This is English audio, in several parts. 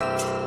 Hi.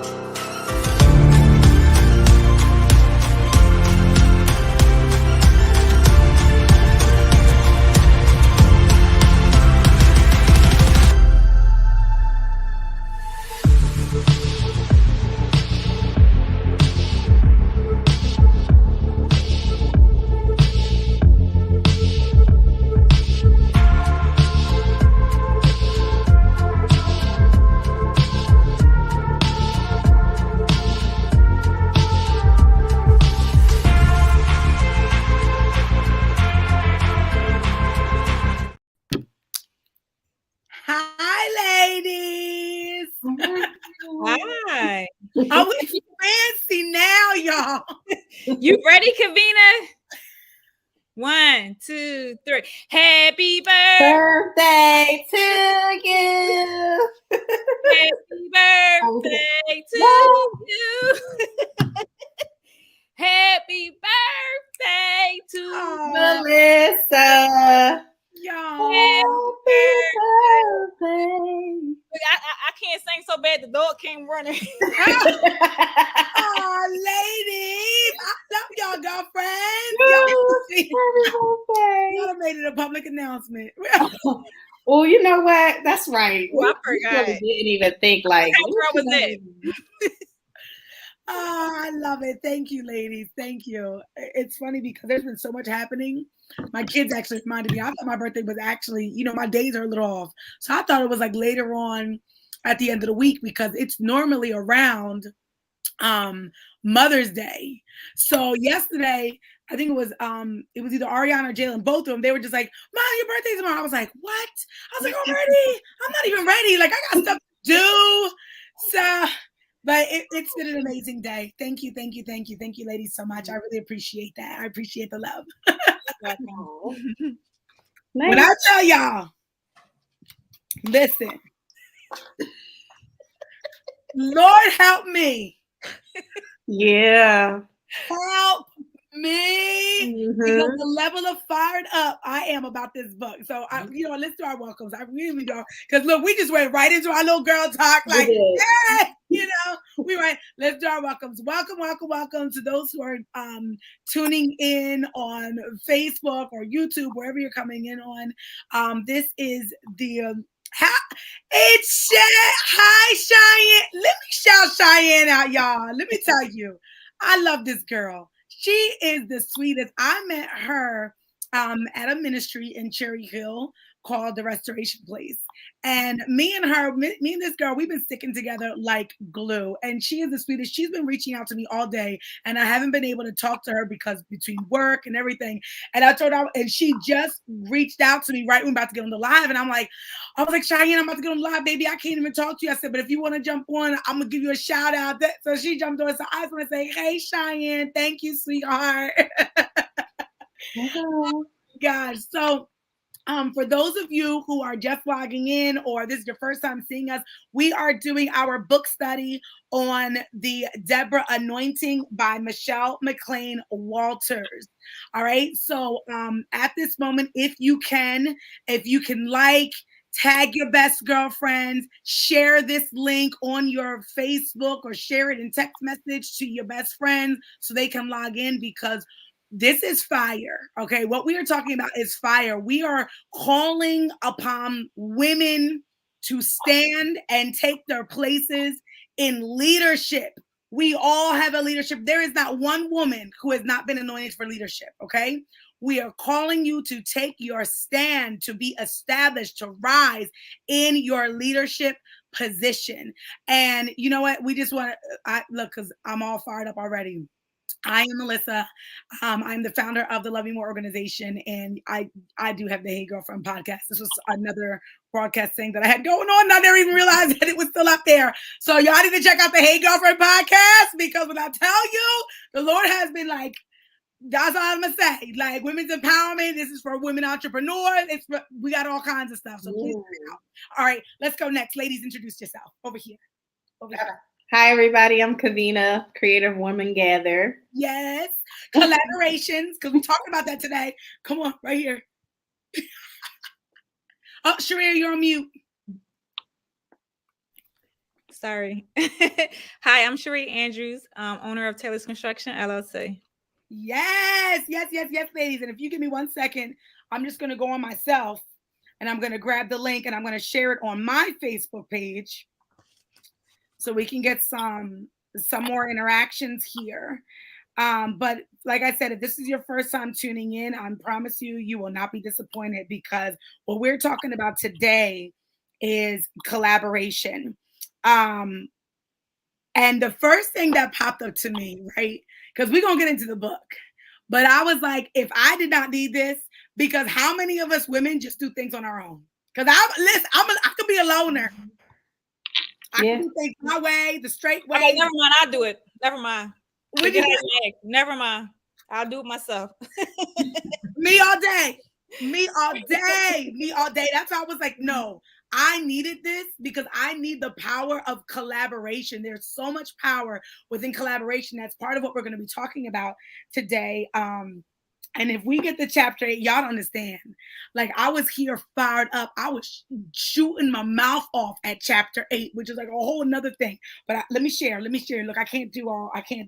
Oh, it's fancy now, y'all. You ready, Kavina? 1, 2, 3. Happy birthday to you. Happy birthday to you. Happy birthday to Melissa. Y'all. Happy birthday. I can't sing so bad the dog came running. Oh, ladies. I love y'all, girlfriends. Y'all have made it a public announcement. Well, you know what? That's right. I forgot. We didn't even think like How was it? Oh, I love it. Thank you, ladies. Thank you. It's funny because there's been so much happening. My kids actually reminded me. I thought my birthday was actually, my days are a little off. So I thought it was like later on at the end of the week because it's normally around Mother's Day. So yesterday, I think it was either Ariana or Jalen, both of them. They were just like, "Mom, your birthday's tomorrow." I was like, "What?" I was like, "Already? I'm not even ready. Like, I got stuff to do." So, but it's been an amazing day. Thank you, ladies, so much. I really appreciate that. I appreciate the love. When I tell y'all, listen, Lord help me. Yeah. Help me, because the level of fired up I am about this book. So let's do our welcomes. I really don't, because look, we just went right into our little girl talk, like, hey, we went. Let's do our welcomes. Welcome to those who are tuning in on Facebook or YouTube, wherever you're coming in on. This is the it's hi Cheyenne. Let me shout Cheyenne out, y'all. Let me tell you, I love this girl. She is the sweetest. I met her at a ministry in Cherry Hill called the Restoration Place. And me and this girl, we've been sticking together like glue. And she is the sweetest. She's been reaching out to me all day. And I haven't been able to talk to her because between work and everything. And I told her, and she just reached out to me right when I'm about to get on the live. And I was like, Cheyenne, I'm about to get on the live, baby. I can't even talk to you. I said, but if you want to jump on, I'm going to give you a shout out. So she jumped on. So I just want to say, hey, Cheyenne, thank you, sweetheart. Oh, gosh. So for those of you who are just logging in or this is your first time seeing us, we are doing our book study on the Deborah Anointing by Michelle McLean Walters. All right. So at this moment, if you can tag your best girlfriends, share this link on your Facebook or share it in text message to your best friends so they can log in, because this is fire. Okay. What we are talking about is fire. We are calling upon women to stand and take their places in leadership. We all have a leadership. There is not one woman who has not been anointed for leadership. Okay. We are calling you to take your stand, to be established, to rise in your leadership position. And you know what? We just want to look, because I'm all fired up already. I am Melissa. I'm the founder of the Loving More organization, and I do have the Hey Girlfriend podcast. This was another broadcast thing that I had going on. I never even realized that it was still up there. So y'all need to check out the Hey Girlfriend podcast, because when I tell you, the Lord has been like, that's all I'm gonna say. Like, women's empowerment. This is for women entrepreneurs. We got all kinds of stuff. So please check it out. All right, let's go next. Ladies, introduce yourself over here. Hi, everybody. I'm Kavina, Creative Woman Gather. Yes. Collaborations, because we talked about that today. Come on, right here. Oh, Sharia, you're on mute. Sorry. Hi, I'm Cherie Andrews, owner of Taylor's Construction, LLC. Yes, ladies. And if you give me 1 second, I'm just going to go on myself and I'm going to grab the link and I'm going to share it on my Facebook page so we can get some more interactions here. But like I said, if this is your first time tuning in, I promise you will not be disappointed, because what we're talking about today is collaboration. And the first thing that popped up to me, right, because we're going to get into the book, but I was like, if I did not need this, because how many of us women just do things on our own? Because I could be a loner. I can do things my way, the straight way. Okay, never mind. I'll do it. Never mind. Never mind. I'll do it myself. Me all day. That's why I was like, no, I needed this because I need the power of collaboration. There's so much power within collaboration. That's part of what we're going to be talking about today. And if we get to chapter 8, y'all don't understand. Like, I was here fired up. I was shooting my mouth off at chapter 8, which is like a whole another thing. But let me share. Look, I can't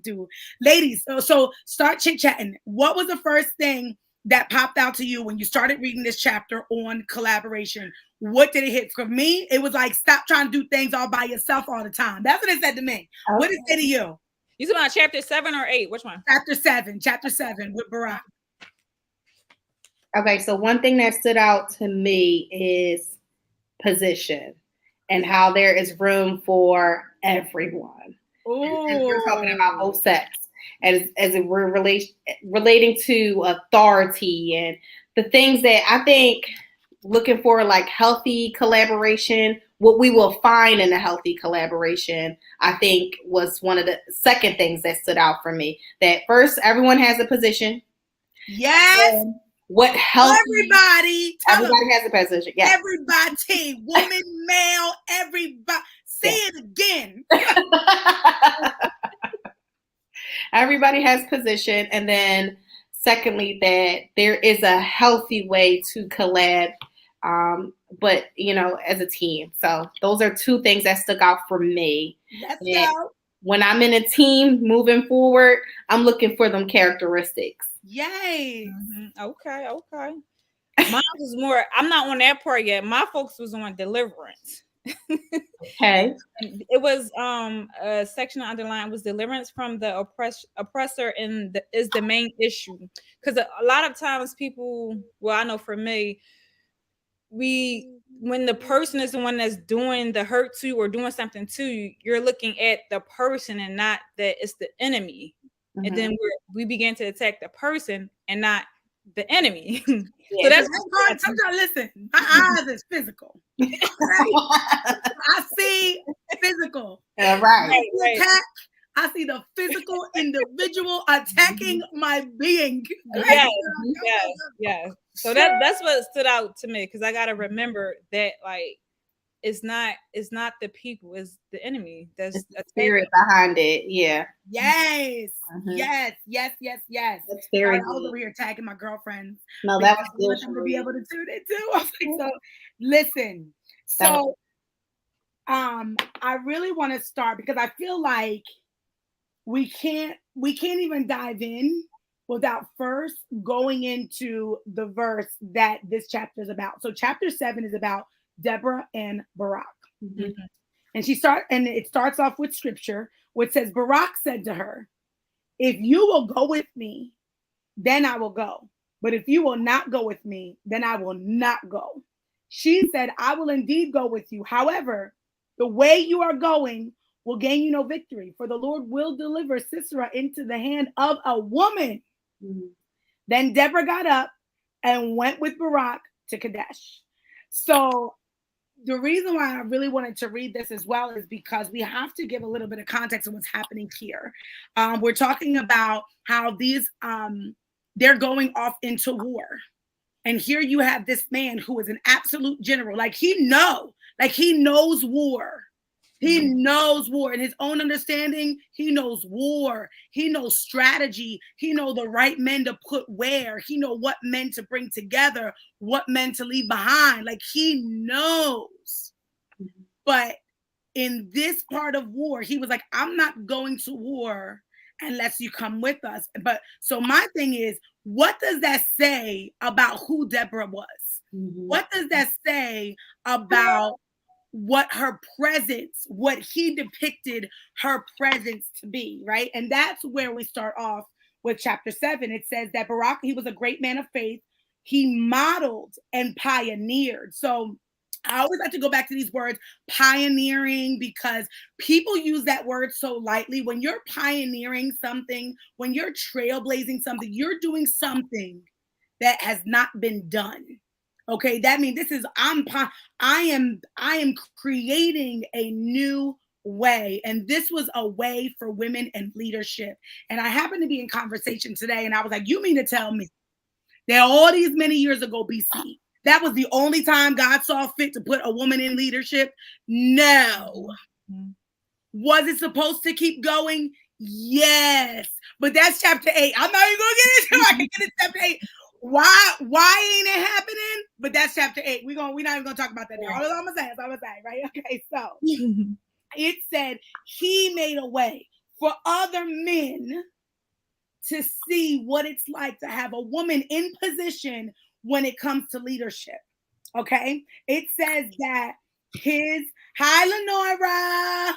do. Ladies, so start chit-chatting. What was the first thing that popped out to you when you started reading this chapter on collaboration? What did it hit? For me, it was like, stop trying to do things all by yourself all the time. That's what it said to me. Okay. What did it say to you? You talking about chapter 7 or 8? Which one? Chapter 7 with Barack. Okay, so one thing that stood out to me is position and how there is room for everyone. And we're talking about both sex as we're relating to authority and the things that I think looking for, like healthy collaboration, what we will find in a healthy collaboration, I think was one of the second things that stood out for me. That first, everyone has a position. Yes. What helps everybody has a position. Yes. Everybody, woman, male, everybody. Say it again. Everybody has position. And then secondly, that there is a healthy way to collab, but as a team. So those are two things that stuck out for me. Let's go. When I'm in a team moving forward, I'm looking for them characteristics. Yay. Mm-hmm. Okay. Mine was more, I'm not on that part yet. My focus was on deliverance. Okay. It was a section underlined was deliverance from the oppressor is the main issue. Because a lot of times people, well, I know for me, when the person is the one that's doing the hurt to you or doing something to you, you're looking at the person and not that it's the enemy. Mm-hmm. And then we begin to attack the person and not the enemy. So that's hard. Sometimes, listen, my eyes is physical. I see physical. Right. Attack, I see the physical individual attacking my being. Yes. So that's what stood out to me, because I got to remember that, like, it's not the people, it's the enemy. That's the spirit behind it. Yeah. Yes. Mm-hmm. Yes. That's very I was over here tagging my girlfriends. No, that was good for them to be able to tune it too. I was like, so listen. So I really want to start because I feel like we can't even dive in without first going into the verse that this chapter is about. So chapter 7 is about Deborah and Barack. Mm-hmm. And it starts off with scripture, which says, Barack said to her, if you will go with me, then I will go. But if you will not go with me, then I will not go. She said, I will indeed go with you. However, the way you are going will gain you no victory, for the Lord will deliver Sisera into the hand of a woman. Mm-hmm. Then Deborah got up and went with Barack to Kadesh. So the reason why I really wanted to read this as well is because we have to give a little bit of context of what's happening here. We're talking about how these, they're going off into war. And here you have this man who is an absolute general. He knows war. He knows war in his own understanding. He knows war. He knows strategy. He knows the right men to put where. He knows what men to bring together, what men to leave behind. He knows. But in this part of war, he was like, I'm not going to war unless you come with us. But so my thing is, what does that say about who Deborah was? What does that say about what her presence, what he depicted her presence to be, right? And that's where we start off with chapter 7. It says that Barak, he was a great man of faith. He modeled and pioneered. So I always like to go back to these words, pioneering, because people use that word so lightly. When you're pioneering something, when you're trailblazing something, you're doing something that has not been done. Okay, that means this is I am creating a new way, and this was a way for women in leadership. And I happened to be in conversation today, and I was like, "You mean to tell me that all these many years ago, BC, that was the only time God saw fit to put a woman in leadership? No. Was it supposed to keep going? Yes. But that's chapter 8. I'm not even gonna get into it. I can get into chapter 8. Why ain't it happening? But that's chapter 8. We're not even gonna talk about that now. All I'm gonna say, right? Okay, so it said he made a way for other men to see what it's like to have a woman in position when it comes to leadership. Okay, it says that hi Lenora.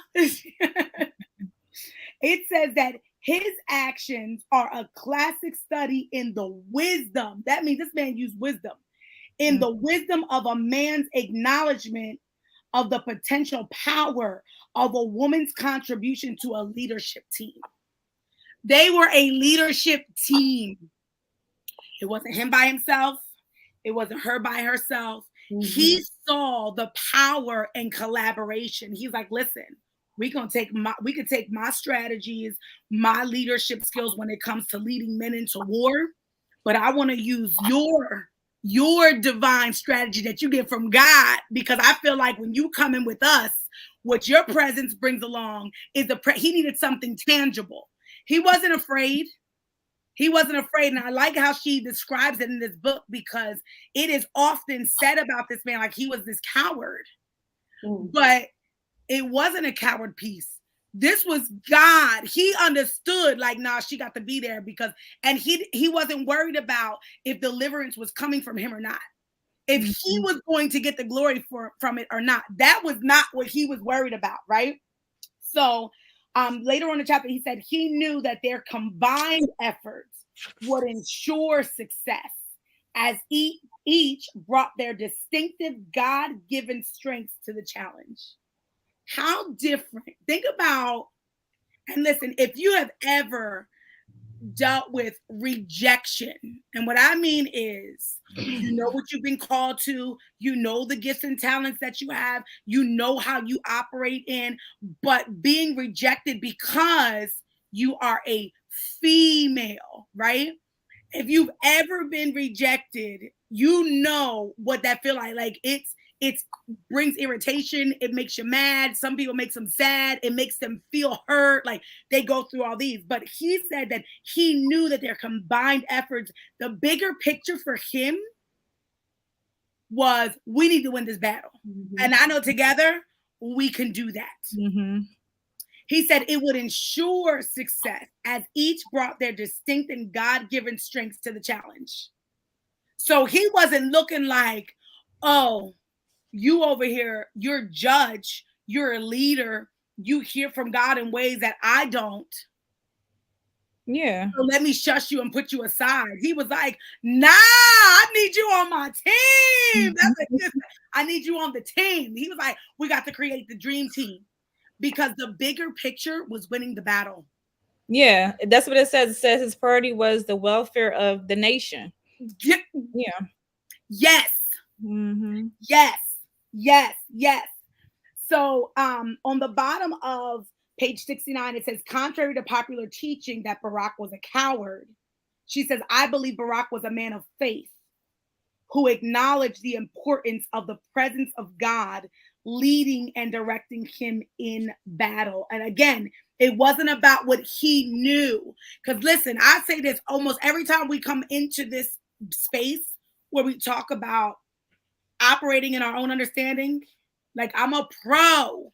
It says that his actions are a classic study in the wisdom. That means this man used wisdom. In the wisdom of a man's acknowledgement of the potential power of a woman's contribution to a leadership team. They were a leadership team. It wasn't him by himself. It wasn't her by herself. He saw the power and collaboration. He's like, listen, we can take my strategies, my leadership skills when it comes to leading men into war, but I want to use your divine strategy that you get from God, because I feel like when you come in with us, what your presence brings along is he needed something tangible. He wasn't afraid. He wasn't afraid. And I like how she describes it in this book, because it is often said about this man like he was this coward. But it wasn't a coward piece. This was God. He understood, like, nah, she got to be there and he wasn't worried about if deliverance was coming from him or not. If he was going to get the glory from it or not. That was not what he was worried about, right? So later on in the chapter, he said he knew that their combined efforts would ensure success as each brought their distinctive God-given strengths to the challenge. How different. Think about, and listen, if you have ever dealt with rejection, and what I mean is, you know what you've been called to, you know the gifts and talents that you have, you know how you operate in, but being rejected because you are a female, right? If you've ever been rejected, you know what that feel like. Like it brings irritation. It makes you mad. Some people makes them sad. It makes them feel hurt. Like they go through all these. But he said that he knew that their combined efforts, the bigger picture for him was, we need to win this battle. And I know together we can do that. He said it would ensure success as each brought their distinct and God-given strengths to the challenge. So he wasn't looking like, oh, you over here, you're a judge, you're a leader, you hear from God in ways that I don't. Yeah. So let me shush you and put you aside. He was like, nah, I need you on my team. That's what he said. I need you on the team. He was like, we got to create the dream team, because the bigger picture was winning the battle. Yeah, that's what it says. It says his priority was the welfare of the nation. Yeah. Yes. Yes. So on the bottom of page 69, it says, contrary to popular teaching that Barak was a coward, she says, I believe Barak was a man of faith who acknowledged the importance of the presence of God leading and directing him in battle. And again, it wasn't about what he knew. Because listen, I say this almost every time we come into this space where we talk about operating in our own understanding. Like, I'm a pro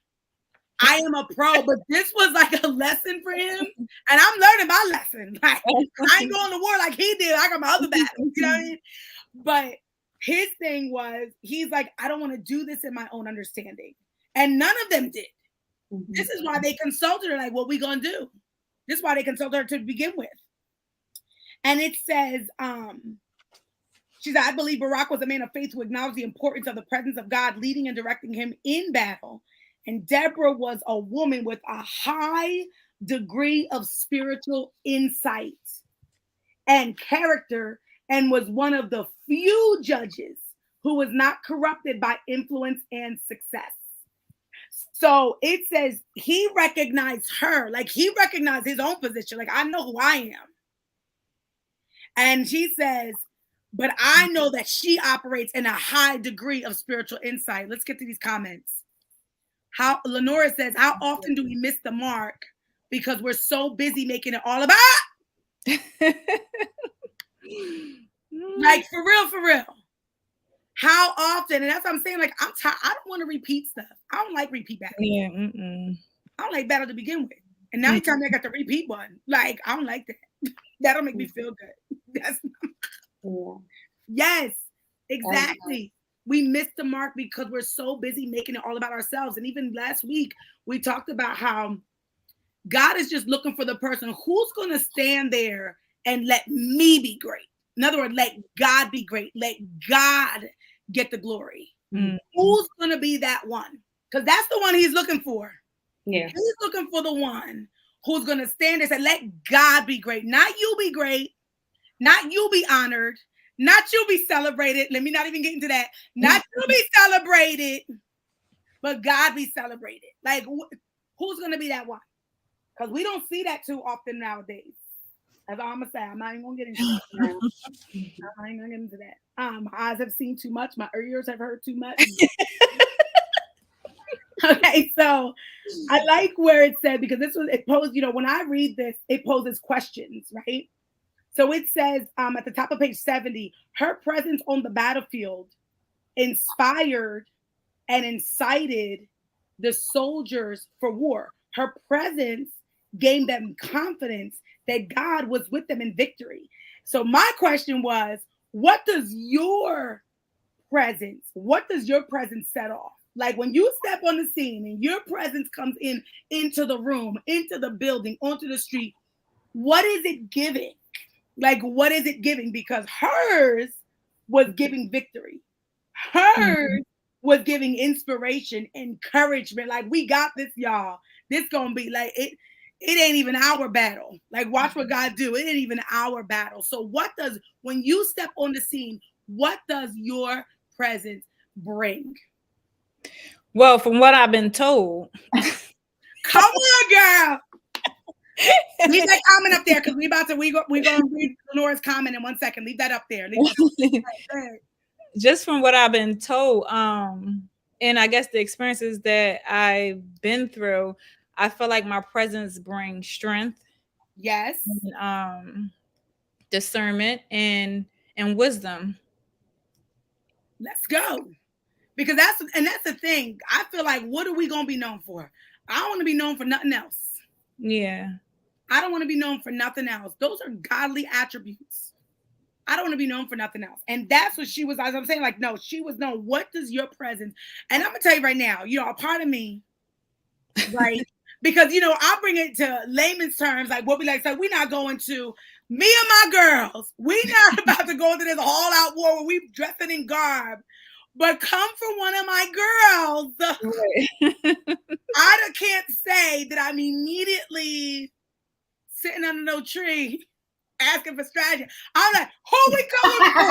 I am a pro, but this was like a lesson for him. And I'm learning my lesson. Like, I ain't going to war like he did. I got my other battles. You know what I mean? But his thing was, he's like, I don't want to do this in my own understanding. And none of them did. Mm-hmm. This is why they consulted her, like, what we going to do? This is why they consulted her to begin with. And it says, she said, I believe Barak was a man of faith who acknowledged the importance of the presence of God leading and directing him in battle. And Deborah was a woman with a high degree of spiritual insight and character, and was one of the few judges who was not corrupted by influence and success. So it says he recognized her, like he recognized his own position. Like, I know who I am. And she says, but I know that she operates in a high degree of spiritual insight. Let's get to these comments. How Lenora says, how often do we miss the mark because we're so busy making it all about? Like, for real. How often? And that's what I'm saying. Like, I'm tired. I don't want to repeat stuff. I don't like repeat battles. Yeah. I don't like battle to begin with. And now you tell me I got the repeat one. Like, I don't like that. That'll make me feel good. That's Yes, exactly. We missed the mark because we're so busy making it all about ourselves. And even last week, we talked about how God is just looking for the person who's going to stand there and let me be great. In other words, let God be great. Let God get the glory. Mm-hmm. Who's going to be that one? Because that's the one he's looking for. Yeah. He's looking for the one who's going to stand there and say, let God be great. Not you be great. Not you be honored. Not you be celebrated. Let me not even get into that. Not you be celebrated, but God be celebrated. Like, who's going to be that one? Because we don't see that too often nowadays. That's all I'm going to say. I'm not even going to get into that. I'm not even going to get into that. My eyes have seen too much. My ears have heard too much. Okay, so I like where it said, because it posed, when I read this, it poses questions, right? So it says at the top of page 70, her presence on the battlefield inspired and incited the soldiers for war. Her presence gave them confidence that God was with them in victory. So my question was, what does your presence set off? Like, when you step on the scene and your presence comes into the room, into the building, onto the street, what is it giving? Like, what is it giving? Because hers was giving victory. Hers was giving inspiration, encouragement. Like, we got this, y'all. This gonna be like, it ain't even our battle. Like, watch what God do. It ain't even our battle. So when you step on the scene, what does your presence bring? Well, from what I've been told. Come on, girl. Leave that comment up there, because we're going to read Lenora's comment in 1 second. Leave that up there. Just from what I've been told, and I guess the experiences that I've been through, I feel like my presence brings strength. Yes. And, discernment and wisdom. Let's go. Because that's the thing. I feel like, what are we going to be known for? I don't want to be known for nothing else. Yeah. I don't want to be known for nothing else. Those are godly attributes. I don't want to be known for nothing else. And that's what she was, as I'm saying, like, no, she was known. What does your presence? And I'm going to tell you right now, a part of me, right? Because, I'll bring it to layman's terms, like what we like. So we're not going to, me and my girls, we're not about to go into this all-out war where we dressing in garb. But come for one of my girls. Right. I can't say that I'm immediately sitting under no tree asking for strategy. I'm like, who we going for?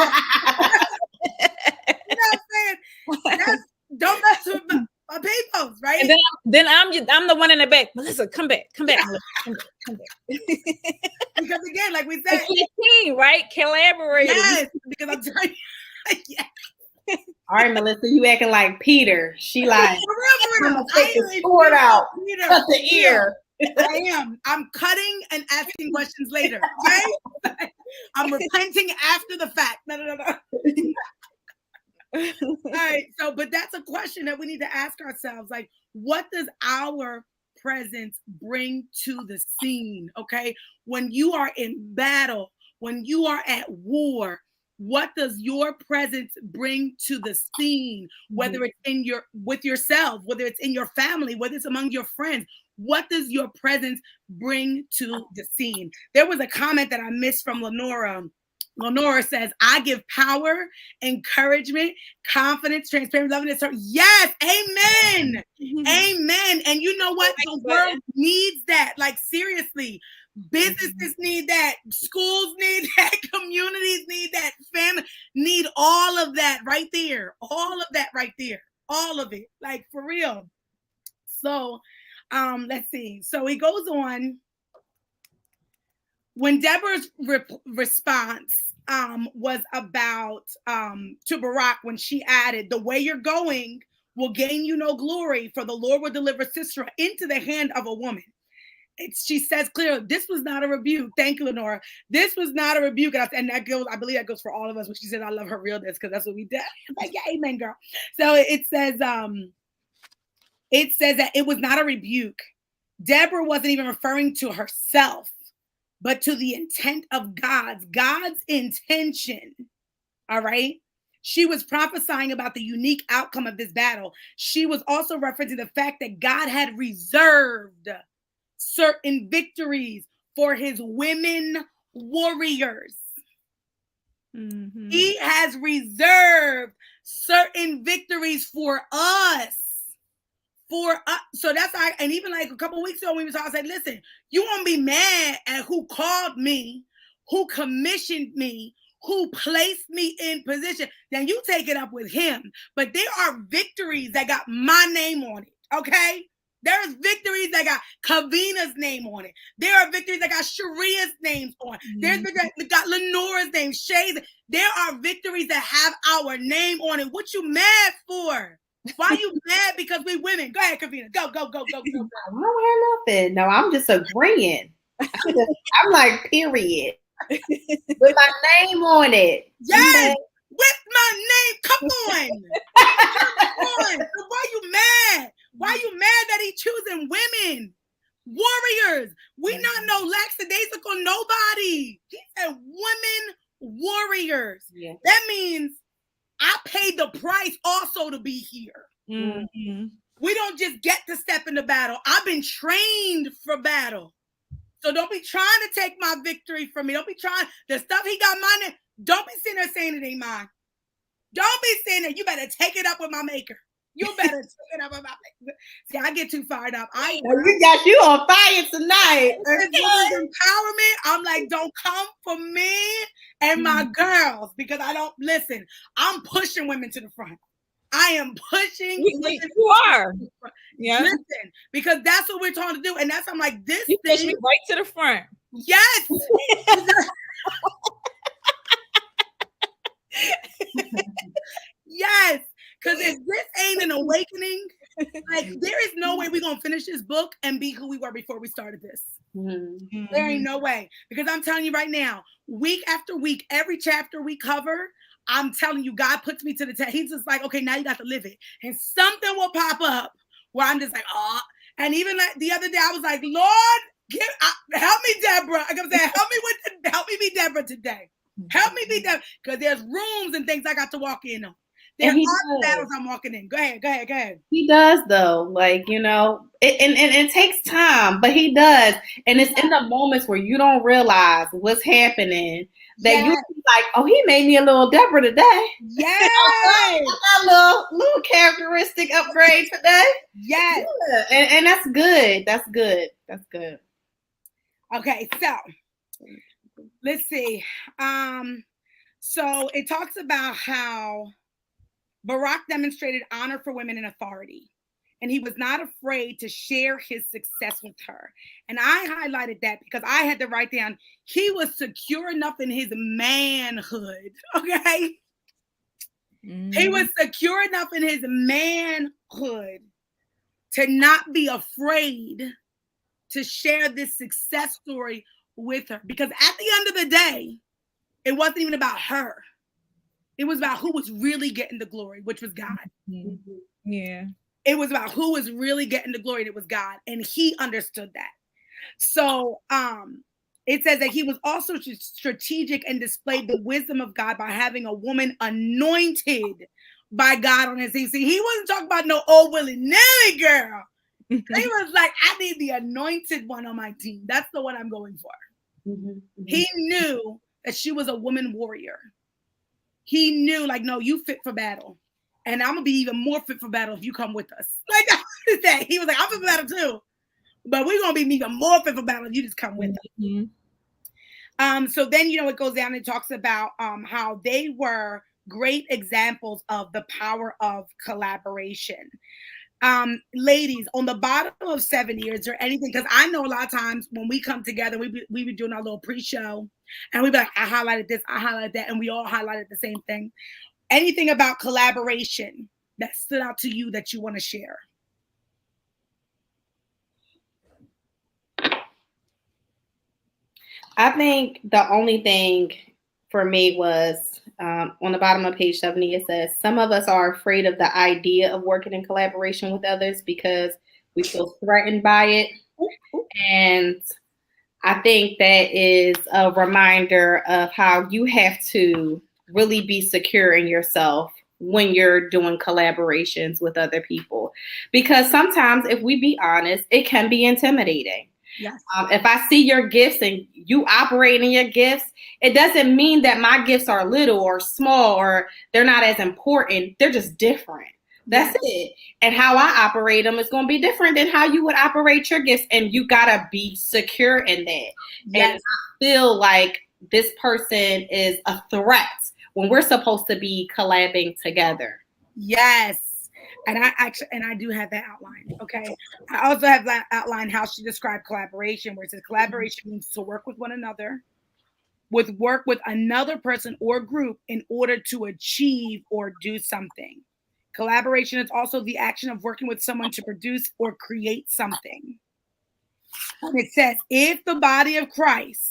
You know what I'm saying? Don't mess with my peoples, right? And then I'm the one in the back. Melissa, come back. Melissa, come back. Because again, like we said, team, right? Collaborate. Yes, because I'm telling you, yes. All right, Melissa, you acting like Peter. She like, I'm gonna take the sword out, cut the ear. I am. I'm cutting and asking questions later. Okay? I'm repenting after the fact. No. All right. So, but that's a question that we need to ask ourselves. Like, What does our presence bring to the scene? Okay. When you are in battle, when you are at war, what does your presence bring to the scene? Whether it's in your with yourself, whether it's in your family, whether it's among your friends, what does your presence bring to the scene? There was a comment that I missed from Lenora. Lenora says, I give power, encouragement, confidence, transparency, love, and service. Yes, amen. Amen. And you know what? The world needs that. Like, seriously. Businesses need that. Schools need that. Communities need that. Family need all of that right there. All of that right there. All of it. Like, for real. So, let's see. So he goes on. When Deborah's response was about to Barak, when she added, the way you're going will gain you no glory, for the Lord will deliver Sisera into the hand of a woman. She says clearly, this was not a rebuke. Thank you, Lenora. This was not a rebuke. And that goes, I believe that goes for all of us when she said, I love her realness, because that's what we did. Like, yeah, amen, girl. So it says that it was not a rebuke. Deborah wasn't even referring to herself, but to the intent of God's intention. All right. She was prophesying about the unique outcome of this battle. She was also referencing the fact that God had reserved certain victories for his women warriors. He has reserved certain victories for us. So that's like, and even like a couple of weeks ago, we was all saying, listen, you won't be mad at who called me, who commissioned me, who placed me in position. Then you take it up with him. But there are victories that got my name on it. Okay. There's victories that got Kavina's name on it. There are victories that got Sharia's names on. There's victories that got Lenora's name, Shay's. There are victories that have our name on it. What you mad for? Why are you mad because we women? Go ahead, Kavina. Go. I don't hear nothing. No, I'm just agreeing. I'm like, period. With my name on it. Yes, with my name. Come on. Come on. So why you mad? Why you mad that he choosing women? Warriors. We not no lackadaisical nobody. He said women warriors. Yeah. That means I paid the price also to be here. We don't just get to step into battle. I've been trained for battle. So don't be trying to take my victory from me. Don't be trying. The stuff he got mine. Don't be sitting there saying it ain't mine. Don't be saying that. You better take it up with my maker. You better take it up with my maker. See, I get too fired up. You got you on fire tonight. Empowerment. I'm like, don't come for me and my girls, because I don't listen. I'm pushing women to the front. I am pushing. You are. Yeah. Listen, because that's what we're trying to do. And that's, I'm like, this you push me right to the front. Yes. Yes. Because if this ain't an awakening, like, there is no way we're going to finish this book and be who we were before we started this. There ain't no way. Because I'm telling you right now, week after week, every chapter we cover, I'm telling you, God puts me to the test. He's just like, okay, now you got to live it. And something will pop up where I'm just like, oh. And even like the other day, I was like, Lord, help me, Deborah. I kept saying, help me be Deborah today. Help me be Deborah. Because there's rooms and things I got to walk in on. There are battles I'm walking in. Go ahead. He does, though. Like, you know, it takes time, but he does. And it's in the moments where you don't realize what's happening that you like, oh, he made me a little Deborah today. Yes. I got a little characteristic upgrade today. Yes. Yeah. And that's good. That's good. Okay, so let's see. So it talks about how Barak demonstrated honor for women in authority, and he was not afraid to share his success with her. And I highlighted that because I had to write down, he was secure enough in his manhood, okay? He was secure enough in his manhood to not be afraid to share this success story with her. Because at the end of the day, it wasn't even about her. It was about who was really getting the glory, which was God. Yeah. It was about who was really getting the glory, and it was God. And he understood that. So it says that he was also strategic and displayed the wisdom of God by having a woman anointed by God on his team. See, he wasn't talking about no old willy-nilly girl. He was like, I need the anointed one on my team. That's the one I'm going for. He knew that she was a woman warrior. He knew, like, no, you fit for battle. And I'm going to be even more fit for battle if you come with us. Like, that. He was like, I'm fit for battle too. But we're going to be even more fit for battle if you just come with us. So then, it goes down and talks about how they were great examples of the power of collaboration. Ladies, on the bottom of 70, is there anything? Because I know a lot of times when we come together, we be doing our little pre-show, and we be like, I highlighted this, I highlighted that, and we all highlighted the same thing. Anything about collaboration that stood out to you that you want to share? I think the only thing for me was on the bottom of page 70, it says, some of us are afraid of the idea of working in collaboration with others because we feel threatened by it. And I think that is a reminder of how you have to really be secure in yourself when you're doing collaborations with other people. Because sometimes, if we be honest, it can be intimidating. Yes. If I see your gifts and you operate in your gifts, it doesn't mean that my gifts are little or small or they're not as important. They're just different. That's it. And how I operate them is going to be different than how you would operate your gifts. And you got to be secure in that. Yes. And I feel like this person is a threat when we're supposed to be collabing together. Yes. And I do have that outlined. Okay. I also have that outlined how she described collaboration, where it says collaboration means to work with one another, work with another person or group in order to achieve or do something. Collaboration is also the action of working with someone to produce or create something. And it says, if the body of Christ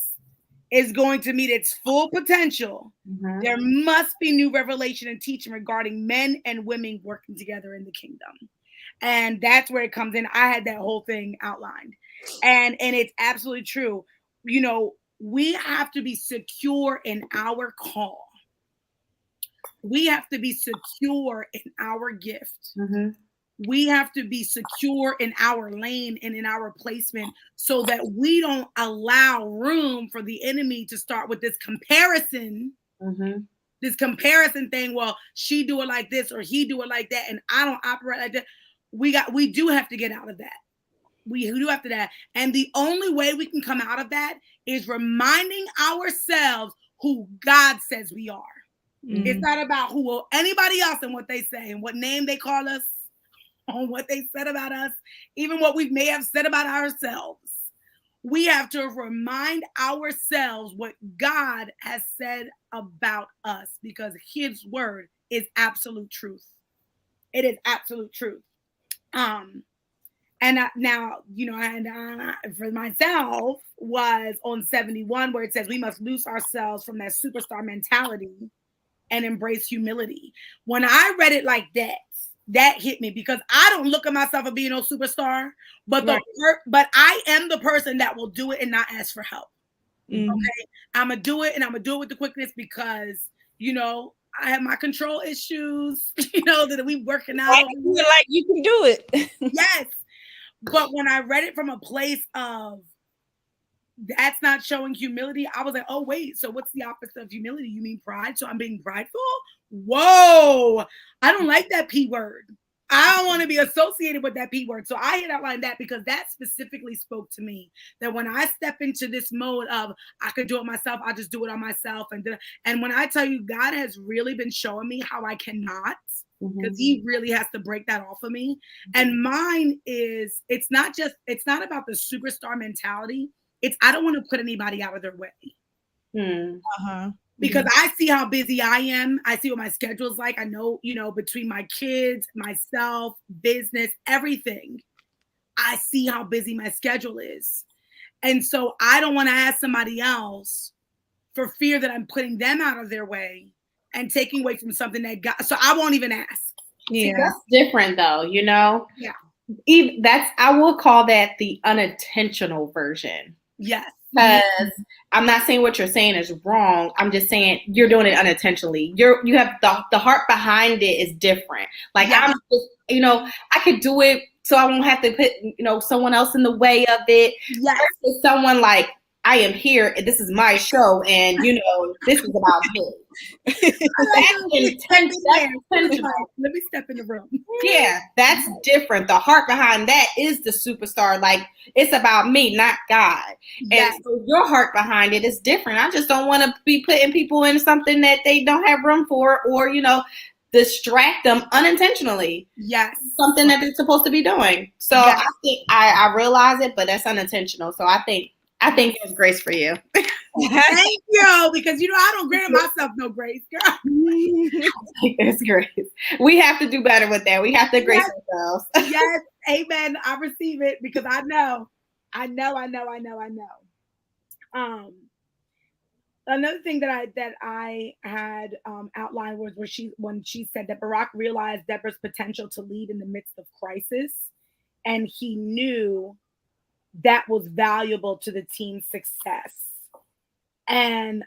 is going to meet its full potential, there must be new revelation and teaching regarding men and women working together in the kingdom. And that's where it comes in. I had that whole thing outlined. And it's absolutely true. We have to be secure in our call. We have to be secure in our gift. We have to be secure in our lane and in our placement so that we don't allow room for the enemy to start with this comparison, this comparison thing. Well, she do it like this or he do it like that, and I don't operate like that. We do have to get out of that. We do have to that. And the only way we can come out of that is reminding ourselves who God says we are. It's not about who anybody else and what they say and what name they call us, on what they said about us, even what we may have said about ourselves. We have to remind ourselves what God has said about us, because his word is absolute truth. It is absolute truth. And now, for myself was on 71, where it says we must loose ourselves from that superstar mentality and embrace humility. When I read it like that hit me, because I don't look at myself as being no superstar, but but I am the person that will do it and not ask for help. Okay, I'm gonna do it, and I'm gonna do it with the quickness because I have my control issues. That we working out. I feel like you can do it. Yes, but when I read it from a place of that's not showing humility, I was like, oh wait, so what's the opposite of humility? You mean pride? So I'm being prideful? Whoa, I don't like that P word. I don't want to be associated with that P word. So I had outlined that because that specifically spoke to me, that when I step into this mode of I could do it myself, I'll just do it on myself. And when I tell you, God has really been showing me how I cannot, because he really has to break that off of me. And mine is, it's not about the superstar mentality. It's I don't want to put anybody out of their way. Because I see how busy I am. I see what my schedule is like. I know, between my kids, myself, business, everything, I see how busy my schedule is. And so I don't want to ask somebody else for fear that I'm putting them out of their way and taking away from something that God, so I won't even ask. Yeah. See, that's different though, you know? Yeah. Even I will call that the unintentional version. Yes. Because I'm not saying what you're saying is wrong. I'm just saying you're doing it unintentionally. You have the heart behind it is different. Like I'm just, you know, I could do it so I won't have to put, you know, someone else in the way of it. Yes. Versus someone like, I am here and this is my show and you know this is about me. Let me step in the room. Yeah, that's different. The heart behind that is the superstar. Like it's about me, not God. Yes. And so your heart behind it is different. I just don't want to be putting people in something that they don't have room for, or you know, distract them unintentionally. Yes. Something that they're supposed to be doing. So yes. I think I realize it, but that's unintentional. So I think there's grace for you. Thank you, because you know I don't grant myself no grace, girl. There's grace. We have to do better with that. We have to grace ourselves. Yes, amen. I receive it because I know. Another thing that I had outlined was when she said that Barack realized Deborah's potential to lead in the midst of crisis, and he knew that was valuable to the team's success. And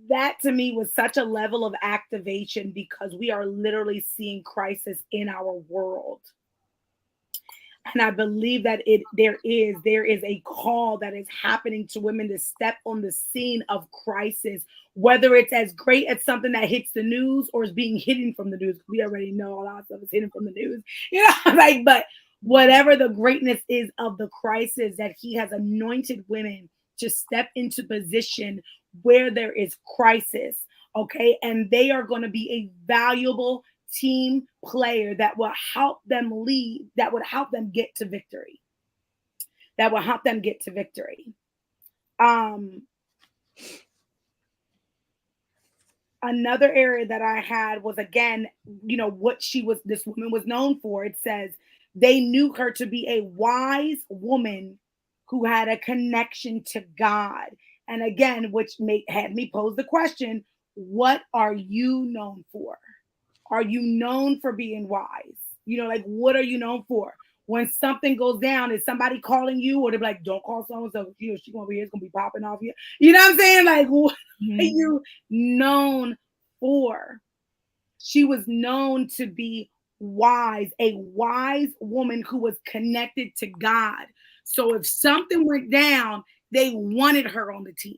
that to me was such a level of activation because we are literally seeing crisis in our world. And I believe that there is a call that is happening to women to step on the scene of crisis, whether it's as great as something that hits the news or is being hidden from the news. We already know a lot of stuff is hidden from the news, you know, like, but whatever the greatness is of the crisis, that he has anointed women to step into position where there is crisis. Okay. And they are going to be a valuable team player that will help them lead, that would help them get to victory. Another area that I had was, again, you know, this woman was known for. It says they knew her to be a wise woman who had a connection to God. And again, which had me pose the question, what are you known for? Are you known for being wise? You know, like, what are you known for? When something goes down, is somebody calling you, or they're like, don't call someone, so you know, she's gonna be here, it's gonna be popping off here. You know what I'm saying? Like, what are you known for? She was known to be wise, a wise woman who was connected to God. So if something went down, they wanted her on the team.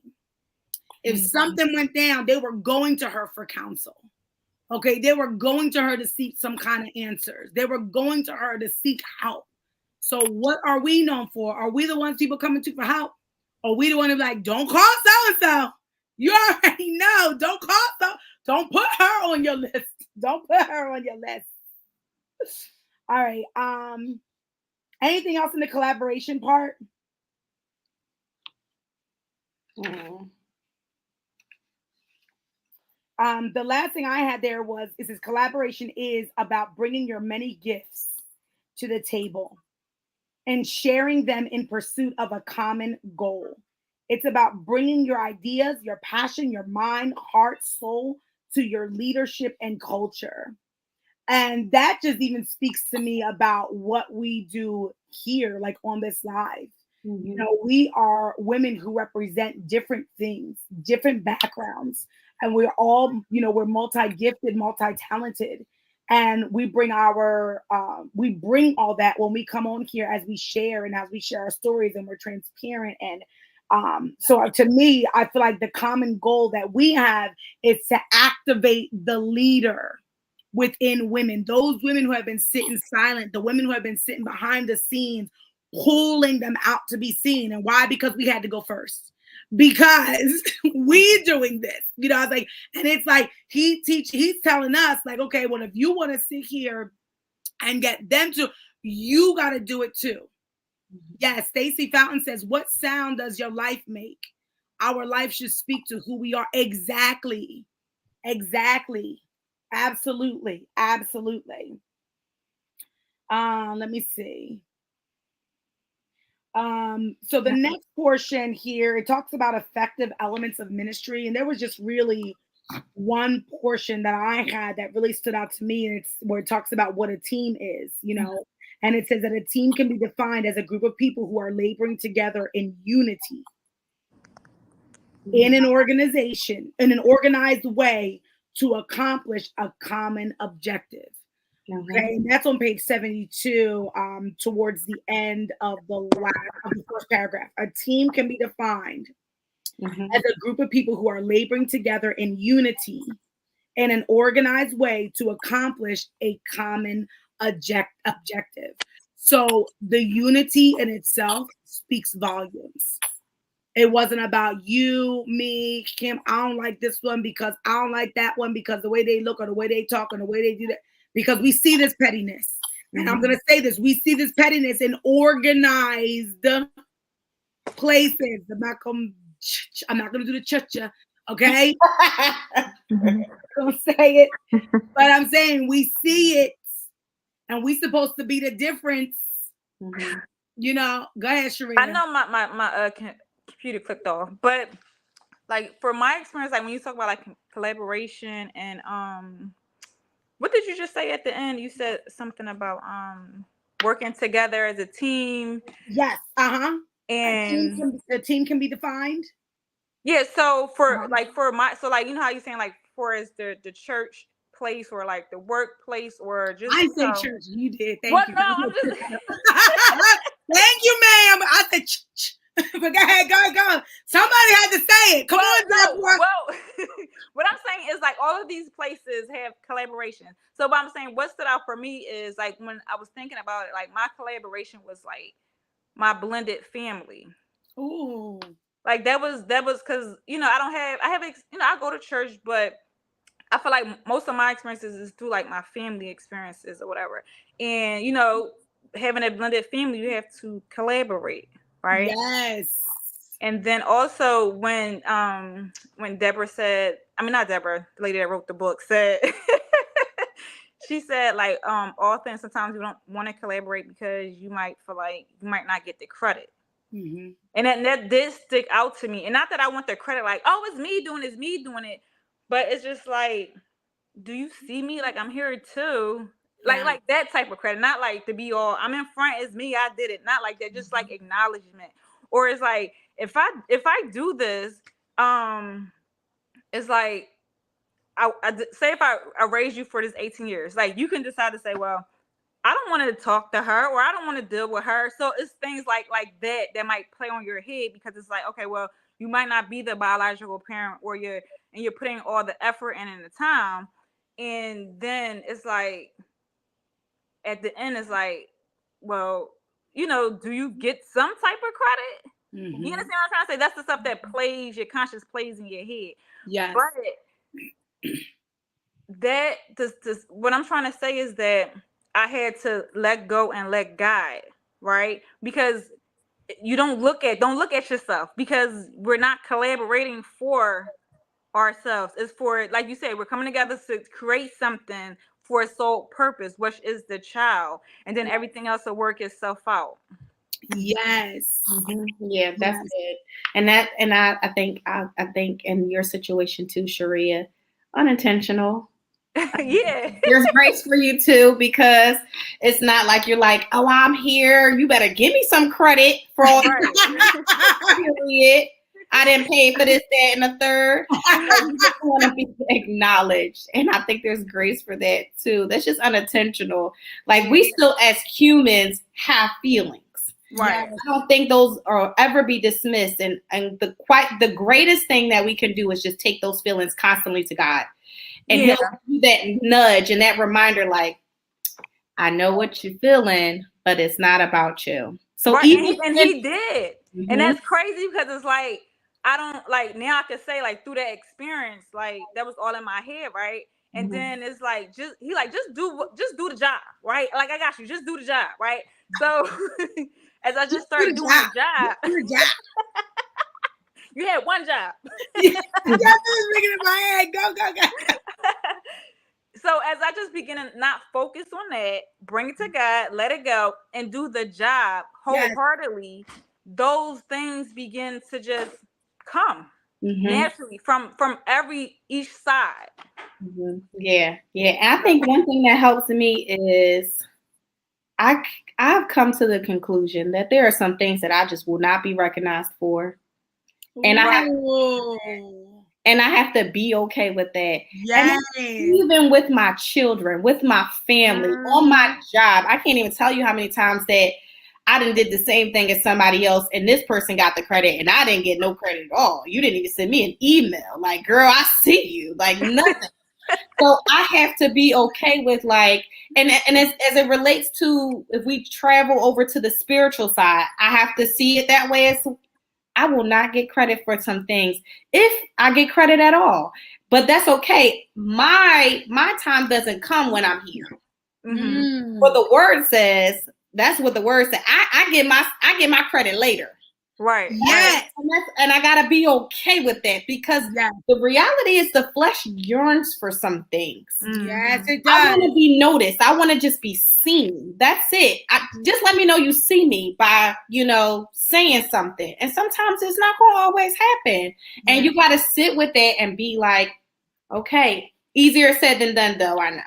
If something went down, they were going to her for counsel. Okay, they were going to her to seek some kind of answers. They were going to her to seek help. So what are we known for? Are we the ones people coming to for help? Or are we the one who's like, don't call so-and-so? You already know. Don't call so. Don't put her on your list. Don't put her on your list. All right. Anything else in the collaboration part? The last thing I had there is this collaboration is about bringing your many gifts to the table and sharing them in pursuit of a common goal. It's about bringing your ideas, your passion, your mind, heart, soul to your leadership and culture. And that just even speaks to me about what we do here, like on this live. You know, we are women who represent different things, different backgrounds, and we're all, you know, we're multi-gifted, multi-talented, and we bring all that when we come on here, as we share and as we share our stories, and we're transparent. And so to me, I feel like the common goal that we have is to activate the leader within women, those women who have been sitting silent, the women who have been sitting behind the scenes, pulling them out to be seen. And why? Because we had to go first. Because we're doing this. You know, I was like, and it's like he's telling us, like, okay, well, if you want to sit here and get them to, you got to do it too. Yes, Stacey Fountain says, what sound does your life make? Our life should speak to who we are. Exactly. Absolutely. Let me see. So the next portion here, it talks about effective elements of ministry, and there was just really one portion that I had that really stood out to me, and it's where it talks about what a team is, and it says that a team can be defined as a group of people who are laboring together in unity in an organization, in an organized way to accomplish a common objective. Okay, and that's on page 72, towards the end of the first paragraph. A team can be defined as a group of people who are laboring together in unity in an organized way to accomplish a common objective. So the unity in itself speaks volumes. It wasn't about you, me, Kim. I don't like this one because I don't like that one because the way they look or the way they talk or the way they do that. Because we see this pettiness. And I'm going to say this. We see this pettiness in organized places. I'm not going to do the cha-cha. Okay? Don't say it. But I'm saying we see it. And we supposed to be the difference. Go ahead, Sharita. I know my computer clicked off, but like for my experience, like when you talk about like collaboration and what did you just say at the end? You said something about working together as a team. Yes. And a team can be defined. Yeah. So for you know how you're saying like for as the church place or like the workplace or just I say church. You did. Thank you. No, I'm just thank you, ma'am. I said but go ahead, go. Somebody had to say it. Come on, Deborah. Well, what I'm saying is like all of these places have collaboration. So what I'm saying, what stood out for me is like when I was thinking about it, like my collaboration was like my blended family. Ooh. Like that was because I go to church, but I feel like most of my experiences is through like my family experiences or whatever. And having a blended family, you have to collaborate, right? Yes. And then also when Deborah said, I mean not Deborah, the lady that wrote the book said she said like often sometimes you don't want to collaborate because you might feel like you might not get the credit. And that did stick out to me. And not that I want the credit like, oh, it's me doing it. But it's just like, do you see me? Like I'm here too. Like that type of credit. Not like to be all I'm in front, it's me, I did it. Not like that, just like acknowledgement. Or it's like if I do this, it's like I say if I raised you for this 18 years, like you can decide to say, well, I don't want to talk to her or I don't want to deal with her. So it's things like that might play on your head because it's like, okay, well, you might not be the biological parent or you're putting all the effort in and the time. And then it's like, at the end, it's like, well, do you get some type of credit? You understand what I'm trying to say? That's the stuff that your conscience plays in your head. Yes. But what I'm trying to say is that I had to let go and let God, right? Because don't look at yourself because we're not collaborating for ourselves. It's for, like you said, we're coming together to create something for a sole purpose, which is the child, and then everything else will work itself out. Yes. Yeah, that's good. And I think in your situation too, Sharia, unintentional. Yeah. There's grace for you too, because it's not like you're like, oh, I'm here, you better give me some credit for all period. I didn't pay for this, that, and the third. You just want to be acknowledged. And I think there's grace for that too. That's just unintentional. Like we still as humans have feelings. Right. I don't think those are ever be dismissed. And the greatest thing that we can do is just take those feelings constantly to God. And he'll do that nudge and that reminder, like, I know what you're feeling, but it's not about you. So he did. And that's crazy because it's like, I don't like now I can say like through that experience, like that was all in my head, right? And then it's like just do the job, right? Like I got you, just do the job, right? So as I just started doing the job, you had one job. Ringing in my head. Go. So as I just begin to not focus on that, bring it to God, let it go, and do the job wholeheartedly, those things begin to just come. naturally from each side. Yeah. I think one thing that helps me is I've come to the conclusion that there are some things that I just will not be recognized for, and I have to be okay with that. Yes. And even with my children, with my family, on my job, I can't even tell you how many times that I done did the same thing as somebody else, and this person got the credit, and I didn't get no credit at all. You didn't even send me an email. Like, girl, I see you. Like, nothing. So I have to be okay with like, and as it relates to if we travel over to the spiritual side, I have to see it that way. As I will not get credit for some things if I get credit at all, but that's okay. My time doesn't come when I'm here. What the word says, that's what the word says. I get my credit later. Right. Yes. And I gotta be okay with that because the reality is the flesh yearns for some things. Yes, it does. I want to be noticed. I want to just be seen. That's it. Just let me know you see me by, saying something. And sometimes it's not going to always happen. And you got to sit with it and be like, okay, easier said than done, though. I know.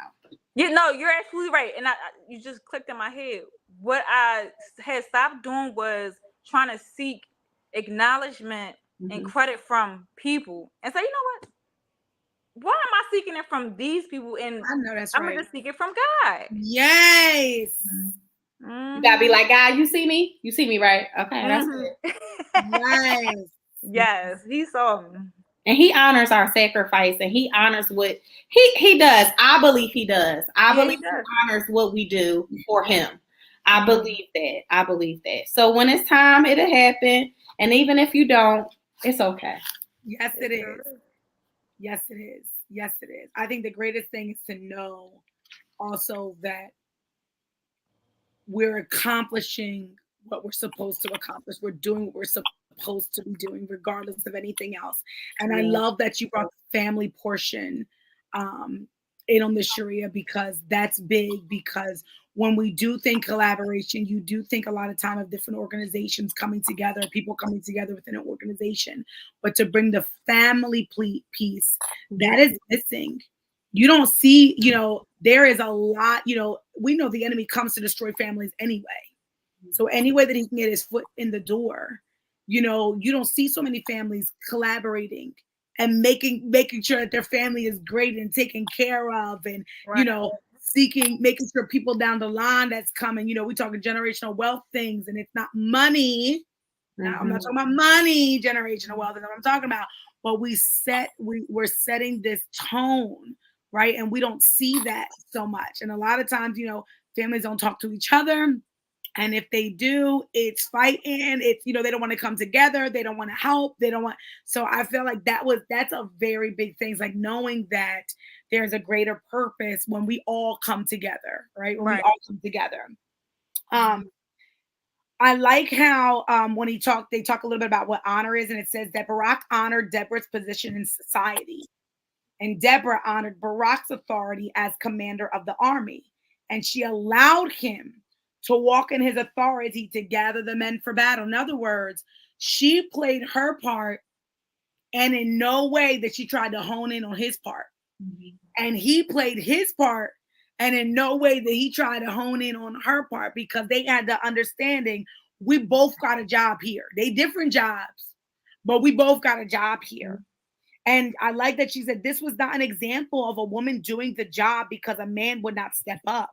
You're absolutely right. And you just clicked in my head. What I had stopped doing was trying to seek acknowledgement and credit from people and say, you know what? Why am I seeking it from these people? And I know that's I'm right. gonna just seek it from God. Yes. You gotta be like, God, you see me? You see me, right? Okay, that's it. Yes. Yes, he saw me. And he honors our sacrifice, and he honors what he does. I believe he does. I believe he honors what we do for him. I believe that. So when it's time, it'll happen. And even if you don't, it's okay. Yes, it is. Yes, it is. Yes, it is. I think the greatest thing is to know also that we're accomplishing what we're supposed to accomplish. We're doing what we're supposed to be doing, regardless of anything else. And I love that you brought the family portion in on the Sharia, because that's big. Because when we do think collaboration, you do think a lot of time of different organizations coming together, people coming together within an organization. But to bring the family piece, that is missing. You don't see, there is a lot, we know the enemy comes to destroy families anyway. So any way that he can get his foot in the door, you don't see so many families collaborating and making sure that their family is great and taken care of, and making sure people down the line that's coming, we talking generational wealth things, and it's not money. Now, I'm not talking about money, generational wealth, is what I'm talking about. But we're setting this tone, right? And we don't see that so much. And a lot of times, families don't talk to each other. And if they do, it's fighting. It's, they don't want to come together. They don't want to help. They don't want. So I feel like that's a very big thing. It's like knowing that there's a greater purpose when we all come together, right? When we all come together. I like how when they talk a little bit about what honor is, and it says that Barak honored Deborah's position in society, and Deborah honored Barak's authority as commander of the army, and she allowed him to walk in his authority to gather the men for battle. In other words, she played her part, and in no way that she tried to hone in on his part. And he played his part, and in no way that he tried to hone in on her part, because they had the understanding, we both got a job here. They different jobs, but we both got a job here. And I like that she said this was not an example of a woman doing the job because a man would not step up.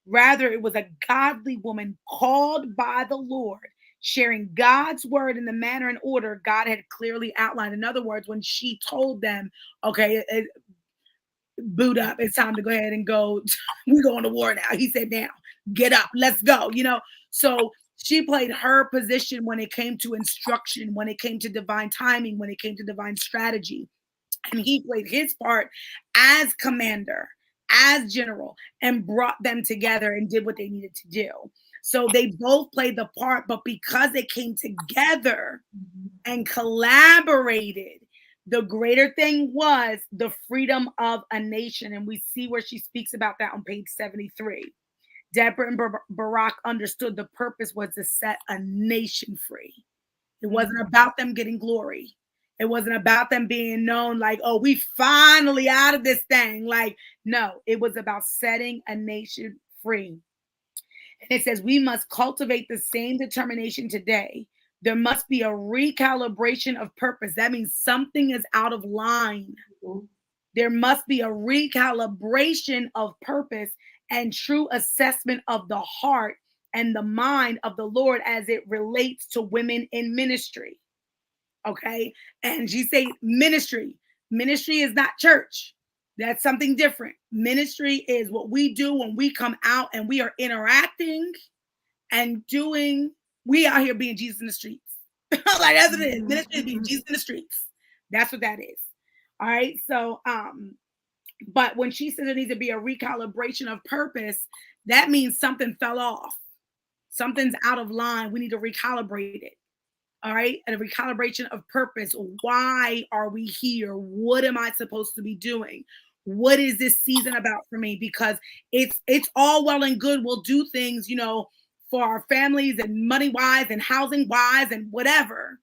Rather, it was a godly woman called by the Lord, sharing God's word in the manner and order God had clearly outlined. In other words, when she told them, okay, boot up, it's time to go ahead and go. We're going to war now. He said, now, get up, let's go. So she played her position when it came to instruction, when it came to divine timing, when it came to divine strategy. And he played his part as commander, as general, and brought them together and did what they needed to do. So they both played the part, but because they came together and collaborated, the greater thing was the freedom of a nation. And we see where she speaks about that on page 73. Deborah and Barak understood the purpose was to set a nation free. It wasn't about them getting glory. It wasn't about them being known like, oh, we finally out of this thing. Like, no, it was about setting a nation free. And it says we must cultivate the same determination today. There must be a recalibration of purpose. That means something is out of line. Mm-hmm. There must be a recalibration of purpose and true assessment of the heart and the mind of the Lord as it relates to women in ministry. Okay. And she say ministry. Ministry is not church. That's something different. Ministry is what we do when we come out and we are interacting and doing. We out here being Jesus in the streets. Like that's what it is. Ministry is being Jesus in the streets. That's what that is. All right. So, but when she says there needs to be a recalibration of purpose, that means something fell off. Something's out of line. We need to recalibrate it. All right. And a recalibration of purpose. Why are we here? What am I supposed to be doing? What is this season about for me? Because it's all well and good. We'll do things, you know, for our families and money wise and housing wise and whatever.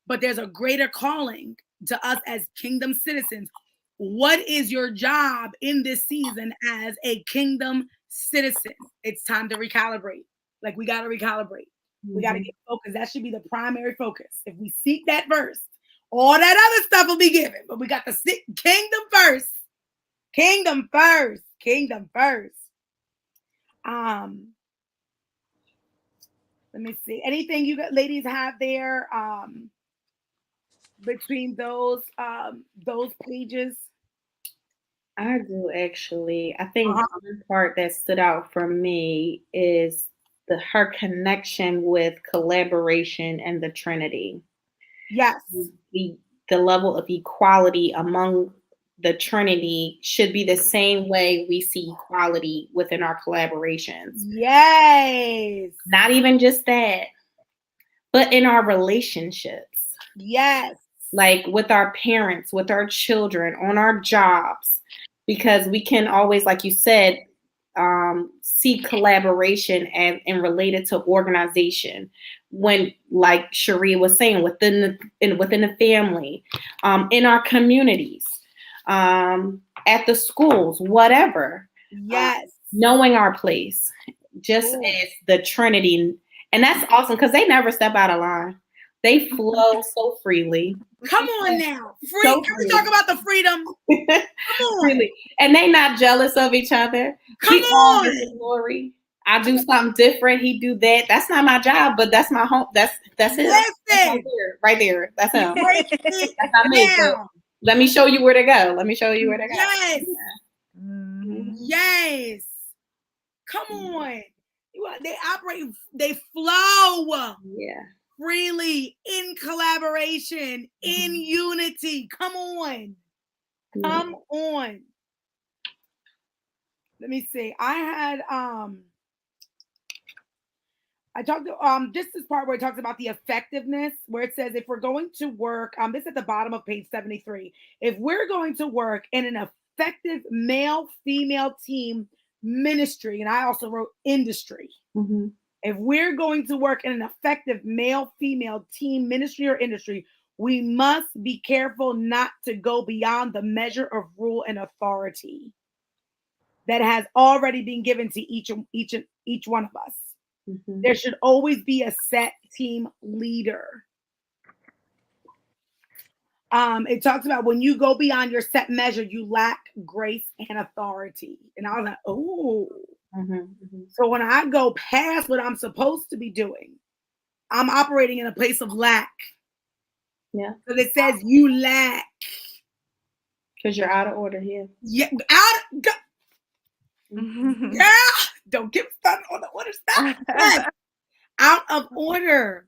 But there's a greater calling to us as kingdom citizens. What is your job in this season as a kingdom citizen? It's time to recalibrate. Like we got to recalibrate. We got to get focused. That should be the primary focus. If we seek that first, all that other stuff will be given. But we got to seek kingdom first. Kingdom first. Kingdom first. Let me see. Anything you ladies have there between those pages? I do actually. I think the one part that stood out for me is her connection with collaboration and the Trinity. Yes. The level of equality among the Trinity should be the same way we see equality within our collaborations. Yes. Not even just that, but in our relationships. Yes. Like with our parents, with our children, on our jobs, because we can always, like you said, see collaboration and related to organization when, like Cherie was saying, within the family, in our communities, at the schools, whatever. Yes. Knowing our place, just as the Trinity. And that's awesome because they never step out of line. They flow so freely. Come on now. Can we talk about the freedom? Come on. Freely. And they not jealous of each other. Come on. His glory. I do something different. He do that. That's not my job, but that's my home. That's him. Listen. Right there. That's him. That's not me. Let me show you where to go. Yes. Mm-hmm. Yes. Come on. They operate, they flow. Yeah. Freely, in collaboration, in unity. Come on. Come on. Let me see. I had I talked to just this part where it talks about the effectiveness, where it says if we're going to work, this is at the bottom of page 73. If we're going to work in an effective male-female team ministry, and I also wrote industry. Mm-hmm. If we're going to work in an effective male-female team ministry or industry, we must be careful not to go beyond the measure of rule and authority that has already been given to each one of us. Mm-hmm. There should always be a set team leader. It talks about when you go beyond your set measure, you lack grace and authority. And I was like, oh. Mm-hmm, mm-hmm. So when I go past what I'm supposed to be doing, I'm operating in a place of lack. Yeah. So it says you lack. Because you're out of order here. Yeah. Yeah. Don't get started on the order stuff. Yes. Out of order.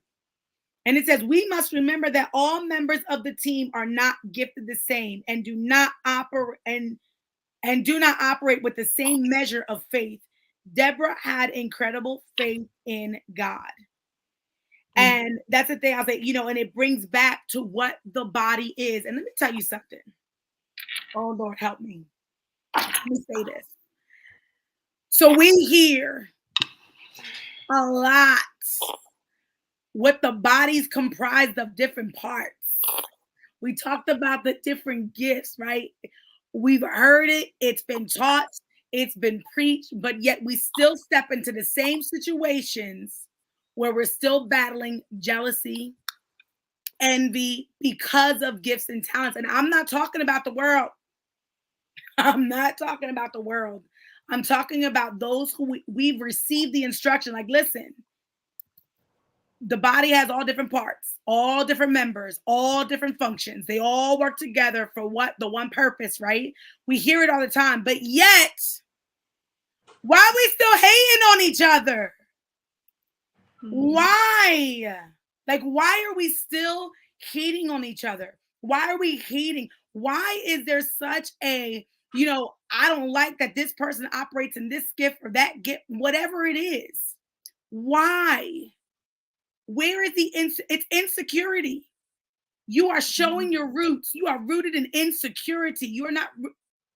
And it says we must remember that all members of the team are not gifted the same and do not operate with the same measure of faith. Deborah had incredible faith in God. And that's the thing I say, and it brings back to what the body is. And let me tell you something. Oh, Lord, help me. Let me say this. So we hear a lot what the body's comprised of different parts. We talked about the different gifts, right? We've heard it. It's been taught. It's been preached, but yet we still step into the same situations where we're still battling jealousy, envy because of gifts and talents. And I'm not talking about the world. I'm not talking about the world. I'm talking about those who we've received the instruction. Like, listen, the body has all different parts, all different members, all different functions. They all work together for what? The one purpose, right? We hear it all the time, but yet, why are we still hating on each other? Why? Like, why are we still hating on each other? Why are we hating? Why is there such a, I don't like that this person operates in this gift or that gift, whatever it is. Why? Where is it's insecurity. You are showing your roots. You are rooted in insecurity. You're not,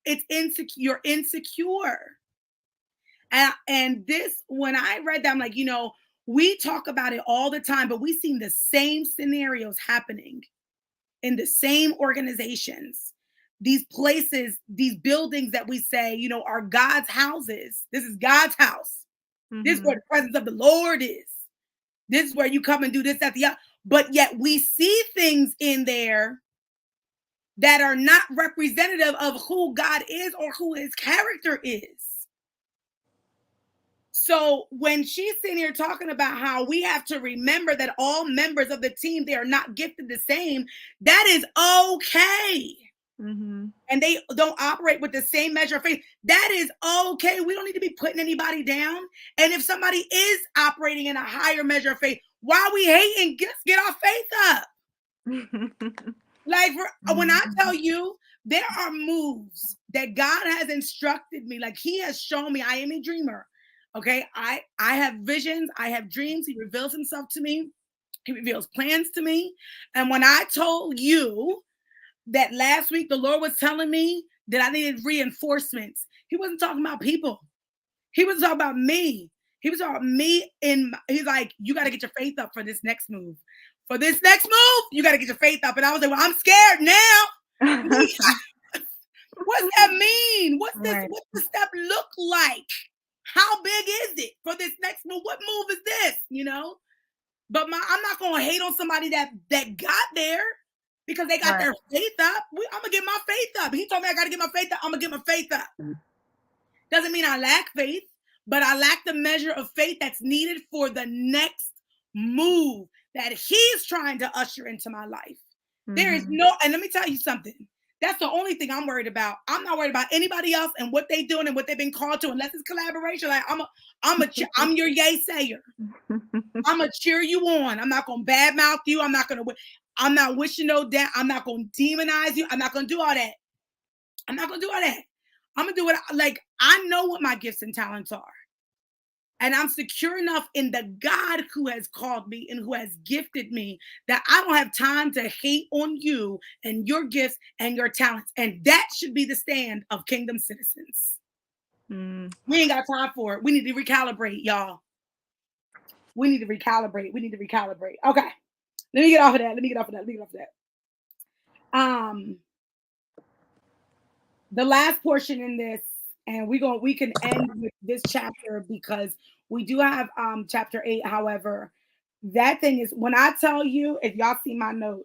it's insecure. You're insecure. And this, when I read that, I'm like, we talk about it all the time, but we see the same scenarios happening in the same organizations. These places, these buildings that we say, are God's houses. This is God's house. This is where the presence of the Lord is. This is where you come and do this, that, the other. But yet we see things in there that are not representative of who God is or who his character is. So when she's sitting here talking about how we have to remember that all members of the team, they are not gifted the same, that is okay. And they don't operate with the same measure of faith. That is okay. We don't need to be putting anybody down. And if somebody is operating in a higher measure of faith, why are we hating? Get our faith up. Like, when I tell you, there are moves that God has instructed me. Like, he has shown me I am a dreamer. Okay, I have visions, I have dreams. He reveals himself to me. He reveals plans to me. And when I told you that last week the Lord was telling me that I needed reinforcements, he wasn't talking about people. He was talking about me. He was talking about me. He's like, you got to get your faith up for this next move. For this next move, you got to get your faith up. And I was like, well, I'm scared now. What's that mean? What's this? Right. What's the step look like? How big is it for this next move? What move is this? But I'm not going to hate on somebody that got there because they got their faith up. I'm going to get my faith up. He told me I got to get my faith up. I'm going to get my faith up. Doesn't mean I lack faith, but I lack the measure of faith that's needed for the next move that he's trying to usher into my life. There is no, and let me tell you something. That's the only thing I'm worried about. I'm not worried about anybody else and what they're doing and what they've been called to, unless it's collaboration. Like, I'm your yay sayer. I'm gonna cheer you on. I'm not gonna badmouth you. I'm not wishing no down. I'm not gonna demonize you. I'm not gonna do all that. I'm not gonna do all that. I'm gonna do what I know what my gifts and talents are. And I'm secure enough in the God who has called me and who has gifted me that I don't have time to hate on you and your gifts and your talents. And that should be the stand of kingdom citizens. We ain't got time for it. We need to recalibrate, y'all. We need to recalibrate. Okay. Let me get off of that. The last portion in this, and we can end with this chapter because we do have chapter 8. However, that thing is, when I tell you, if y'all see my notes,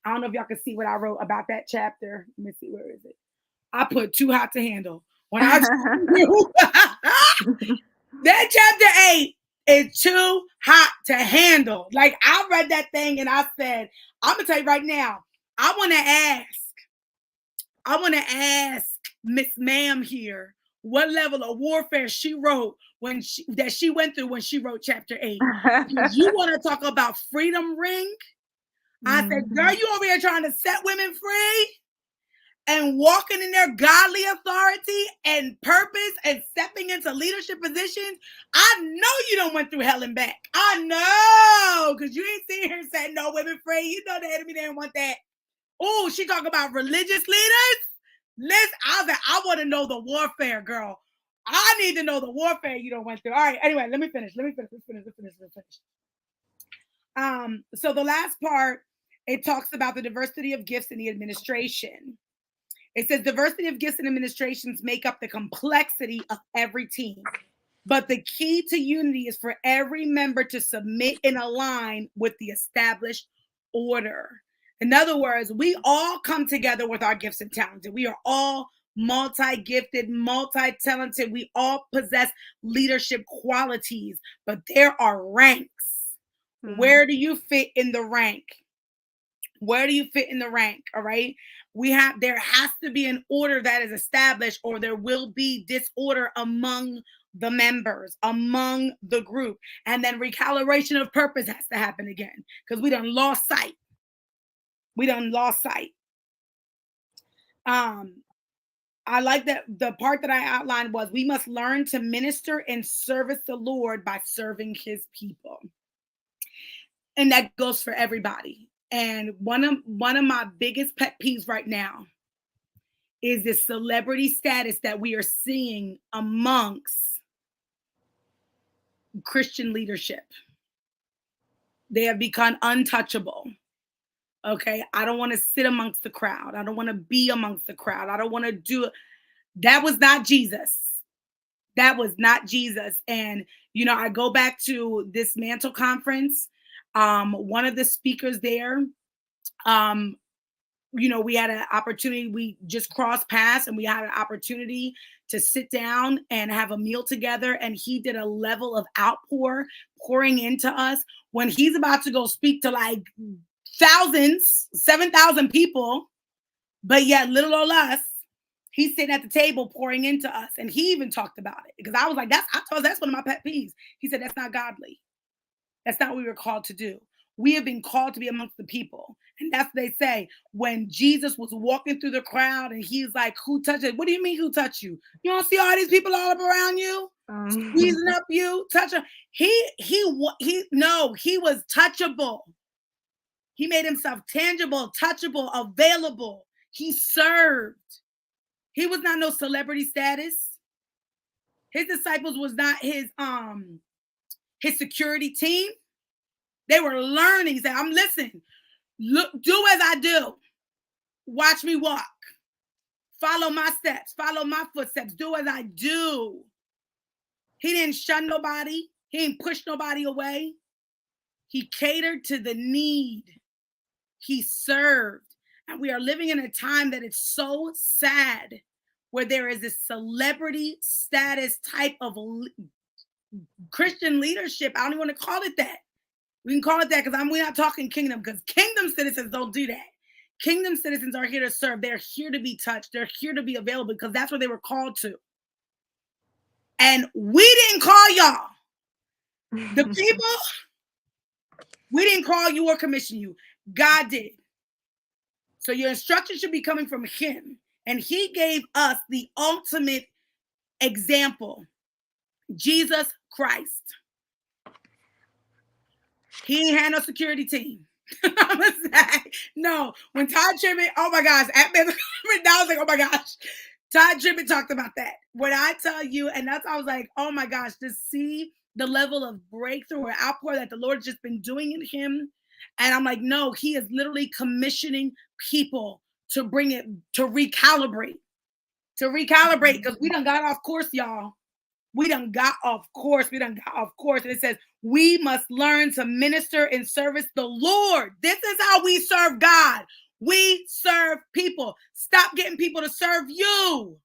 I don't know if y'all can see what I wrote about that chapter. Let me see, where is it? I put too hot to handle. When I tell you, that chapter 8 is too hot to handle. Like, I read that thing and I said, I'm gonna tell you right now, I want to ask Miss Ma'am here what level of warfare she wrote that she went through when she wrote chapter 8. You want to talk about freedom ring? I said, girl, you over here trying to set women free and walking in their godly authority and purpose and stepping into leadership positions. I know you don't went through hell and back. I know, because you ain't sitting here saying no women free. You know the enemy didn't want that. Oh, she talking about religious leaders? Listen, I want to know the warfare, girl. I need to know the warfare you don't went through. All right, anyway, let me finish. Let's finish. So the last part it talks about the diversity of gifts in the administration. It says diversity of gifts and administrations make up the complexity of every team. But the key to unity is for every member to submit and align with the established order. In other words, we all come together with our gifts and talents. We are all multi-gifted, multi-talented. We all possess leadership qualities, but there are ranks. Where do you fit in the rank? Where do you fit in the rank? All right. There has to be an order that is established, or there will be disorder among the members, among the group. And then recalibration of purpose has to happen again, because we done lost sight. I like that the part that I outlined was we must learn to minister and service the Lord by serving his people. And that goes for everybody. And one of my biggest pet peeves right now is this celebrity status that we are seeing amongst Christian leadership. They have become untouchable. Okay, I don't want to sit amongst the crowd. I don't want to be amongst the crowd. I don't want to do it. That was not Jesus. That was not Jesus. And, I go back to this Mantle Conference. One of the speakers there, we had an opportunity. We just crossed paths and we had an opportunity to sit down and have a meal together. And he did a level of pouring into us when he's about to go speak to like thousands, 7,000 people, but yet little or less, he's sitting at the table pouring into us. And he even talked about it, because I was like, that's one of my pet peeves. He said, that's not godly. That's not what we were called to do. We have been called to be amongst the people. And that's what they say. When Jesus was walking through the crowd and he's like, who touched it? What do you mean, who touched you? You don't see all these people all up around you? Squeezing up you, touching. He was touchable. He made himself tangible, touchable, available. He served. He was not no celebrity status. His disciples was not his security team. They were learning. He said, I'm listening. Look, do as I do. Watch me walk. Follow my steps. Follow my footsteps. Do as I do. He didn't shun nobody. He didn't push nobody away. He catered to the need. He served. And we are living in a time that is so sad, where there is this celebrity status type of Christian leadership. I don't even want to call it that. We can call it that because we're not talking kingdom, because kingdom citizens don't do that. Kingdom citizens are here to serve. They're here to be touched. They're here to be available, because that's what they were called to. And we didn't call y'all. The people, we didn't call you or commission you. God did. So your instruction should be coming from him. And he gave us the ultimate example, Jesus Christ. He ain't had no security team. No, when Todd Tribbett, oh my gosh, I was like, oh my gosh, Todd Tribbett talked about that. When I tell you, and that's, I was like, oh my gosh, to see the level of breakthrough or outpour that the Lord's just been doing in him. And I'm like, no, he is literally commissioning people to bring it, to recalibrate, because we done got off course, y'all. We done got off course. And it says, we must learn to minister and service the Lord. This is how we serve God. We serve people. Stop getting people to serve you.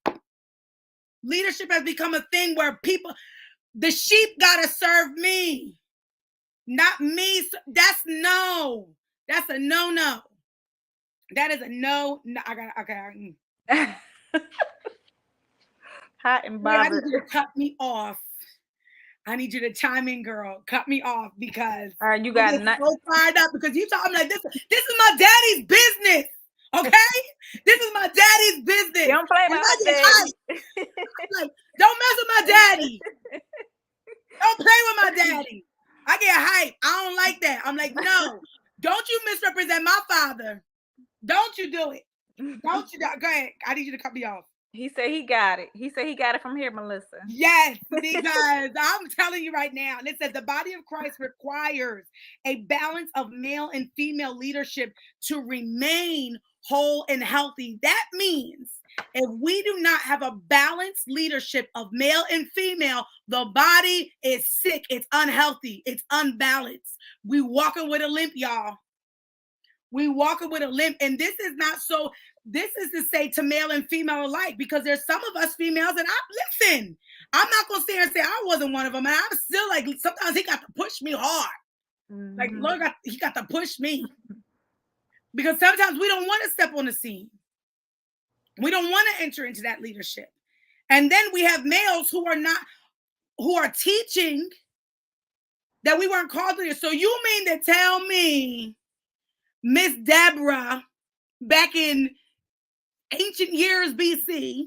Leadership has become a thing where the sheep got to serve me, not me. That's a no. That is a no. Okay. Hot and bothered. I need you to cut me off. I need you to chime in, girl. Cut me off, because you got so fired up because you talking like this. This is my daddy's business. Okay, this is my daddy's business. You don't play with my daddy. Like, don't mess with my daddy. Don't play with my daddy. I get hype. I don't like that. I'm like, no, don't you misrepresent my father. Don't you do it. Don't you? Go ahead. I need you to cut me off. He said he got it. He said he got it from here, Melissa. Yes, because I'm telling you right now, and it says the body of Christ requires a balance of male and female leadership to remain whole and healthy. That means if we do not have a balanced leadership of male and female, the body is sick, it's unhealthy, it's unbalanced. We walking with a limp, y'all. We walking with a limp, and this is not so. This is to say to male and female alike, because there's some of us females, and listen, I'm not gonna sit here and say I wasn't one of them, and I'm still like, sometimes he got to push me hard. Like, Lord, he got to push me, because sometimes we don't want to step on the scene. We don't want to enter into that leadership, and then we have males who are teaching that we weren't called to this. So you mean to tell me Miss Deborah back in ancient years BC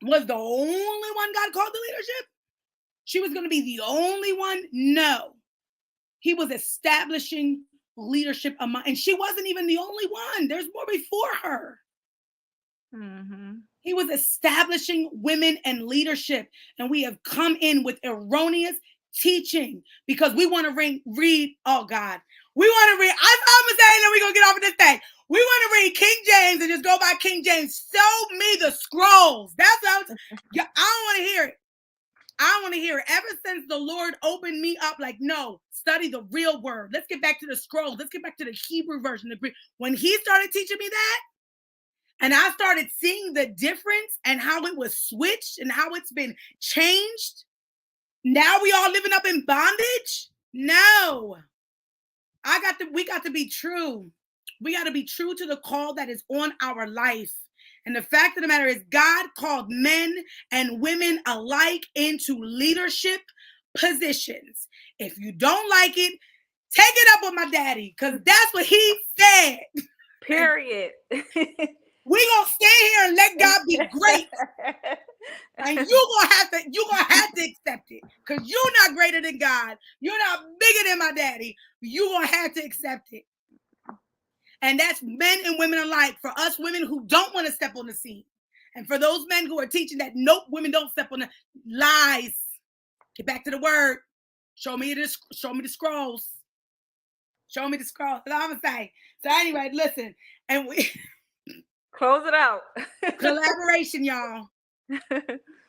was the only one God called to leadership? She was going to be the only one? No. He was establishing leadership among, and she wasn't even the only one. There's more before her. Mm-hmm. He was establishing women and leadership, and we have come in with erroneous teaching because we want to read, oh God, we want to read, I'm saying that we're going to get off of this thing. We want to read King James and just go by King James. Show me the scrolls. That's what I don't want to hear it. I don't want to hear it. Ever since the Lord opened me up, like, no, study the real word. Let's get back to the scrolls. Let's get back to the Hebrew version. When he started teaching me that, and I started seeing the difference and how it was switched and how it's been changed, now we all living up in bondage? No. We got to be true. We got to be true to the call that is on our life. And the fact of the matter is, God called men and women alike into leadership positions. If you don't like it, take it up with my daddy, because that's what he said. Period. We gonna stay here and let God be great. And you're gonna have to accept it, because you're not greater than God. You're not bigger than my daddy. You're gonna have to accept it. And that's men and women alike. For us women who don't want to step on the scene, and for those men who are teaching that nope, women don't step on the lies. Get back to the word. Show me the scrolls. Show me the scrolls. That's all I'm gonna say. So anyway, listen, and we close it out. Collaboration, y'all.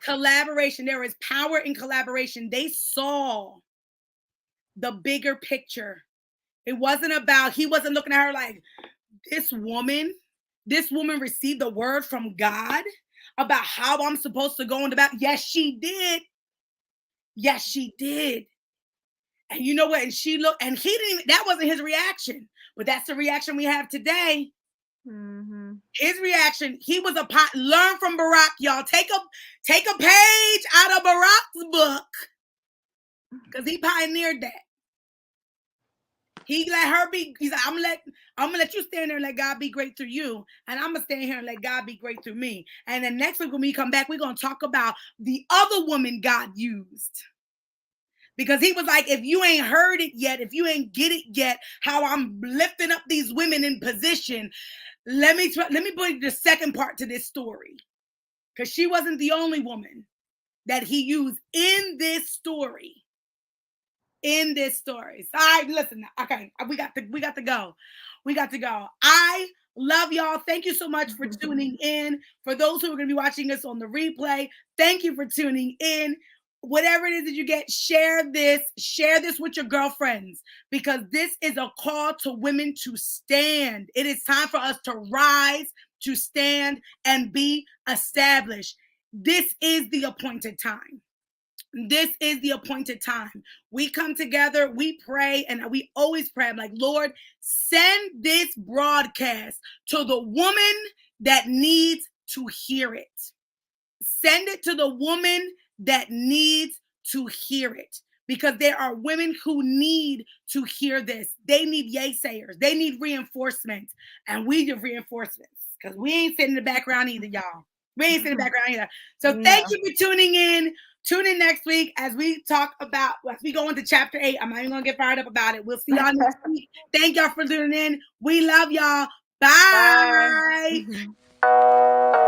Collaboration. There is power in collaboration. They saw the bigger picture. It wasn't about, he wasn't looking at her like, this woman received the word from God about how I'm supposed to go in the battle. Yes, she did. Yes, she did. And you know what? And she looked, and he didn't even, that wasn't his reaction, but that's the reaction we have today. Mm-hmm. His reaction, he was learn from Barack, y'all. Take a page out of Barack's book, because he pioneered that. He let her be. He's like, I'm gonna let you stand there and let God be great through you, and I'm gonna stand here and let God be great through me. And then next week when we come back, we're gonna talk about the other woman God used, because he was like, if you ain't heard it yet, if you ain't get it yet, how I'm lifting up these women in position. Let me put the second part to this story, because she wasn't the only woman that he used in this story. In this story. So, all right, listen. Okay, we got to go. We got to go. I love y'all. Thank you so much for tuning in. For those who are going to be watching us on the replay, thank you for tuning in. Whatever it is that you get, share this with your girlfriends, because this is a call to women to stand. It is time for us to rise, to stand, and be established. This is the appointed time. This is the appointed time. We come together, we pray, and we always pray. I'm like, Lord, send this broadcast to the woman that needs to hear it. Send it to the woman that needs to hear it, because there are women who need to hear this. They need yaysayers. They need reinforcement, and we give reinforcements, because we ain't sitting in the background either, y'all. We ain't sitting in the background either. So thank you for tuning in. Tune in next week as we go into chapter 8. I'm not even going to get fired up about it. We'll see y'all next week. Thank y'all for tuning in. We love y'all. Bye. Bye.